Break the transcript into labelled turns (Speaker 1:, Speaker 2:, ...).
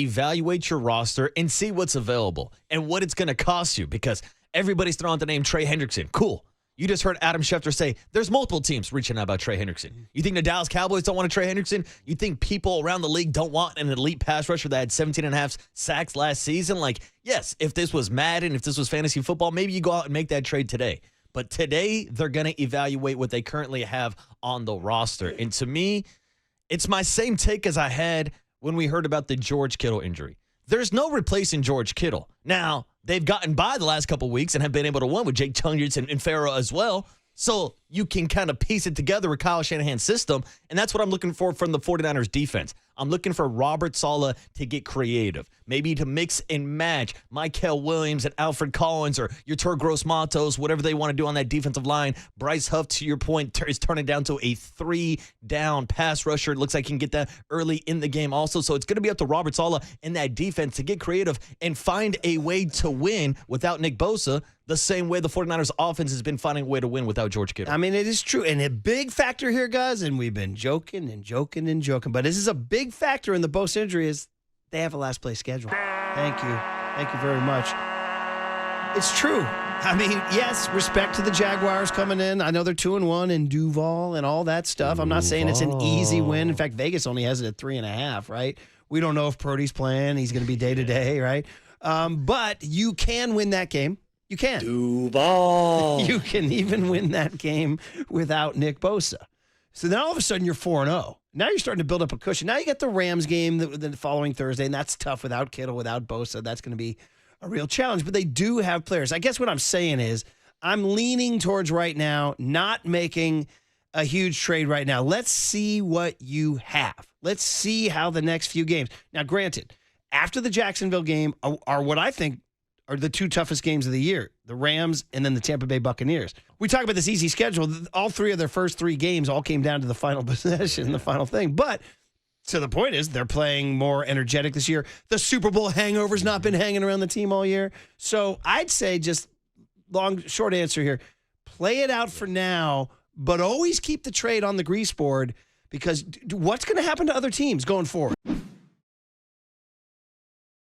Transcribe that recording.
Speaker 1: evaluate your roster and see what's available and what it's going to cost you, because everybody's throwing out the name Trey Hendrickson. Cool. You just heard Adam Schefter say there's multiple teams reaching out about Trey Hendrickson. You think the Dallas Cowboys don't want a Trey Hendrickson? You think people around the league don't want an elite pass rusher that had 17.5 sacks last season? Like, yes, if this was Madden, if this was fantasy football, maybe you go out and make that trade today. But today, they're going to evaluate what they currently have on the roster. And to me, it's my same take as I had when we heard about the George Kittle injury. There's no replacing George Kittle. Now, they've gotten by the last couple weeks and have been able to win with Jake Chungers and Farrell as well. So you can kind of piece it together with Kyle Shanahan's system, and that's what I'm looking for from the 49ers defense. I'm looking for Robert Saleh to get creative, maybe to mix and match Mykel Williams and Alfred Collins or your Yetur Gross-Matos, whatever they want to do on that defensive line. Bryce Huff, to your point, is turning down to a 3-down pass rusher. It looks like he can get that early in the game also. So it's going to be up to Robert Saleh and that defense to get creative and find a way to win without Nick Bosa, the same way the 49ers offense has been finding a way to win without George Kittle.
Speaker 2: I mean, it is true. And a big factor here, guys, and we've been joking, but this is a big factor in the Bosa injury is they have a last place schedule. Thank you. Thank you very much. It's true. I mean, yes, respect to the Jaguars coming in. I know they're 2-1 in Duval and all that stuff. I'm not saying it's an easy win. In fact, Vegas only has it at 3.5, right? We don't know if Purdy's playing. He's going to be day-to-day, right? But you can win that game. You can.
Speaker 3: Duval.
Speaker 2: You can even win that game without Nick Bosa. So then all of a sudden you're 4-0. Now you're starting to build up a cushion. Now you get the Rams game the following Thursday, and that's tough without Kittle, without Bosa. That's going to be a real challenge. But they do have players. I guess what I'm saying is I'm leaning towards right now not making a huge trade right now. Let's see what you have. Let's see how the next few games. Now, granted, after the Jacksonville game are what I think are the two toughest games of the year, the Rams and then the Tampa Bay Buccaneers. We talk about this easy schedule. All three of their first three games all came down to the final possession, the final thing. But so the point is they're playing more energetic this year. The Super Bowl hangover's not been hanging around the team all year. So I'd say just short answer here, play it out for now, but always keep the trade on the grease board because what's going to happen to other teams going forward?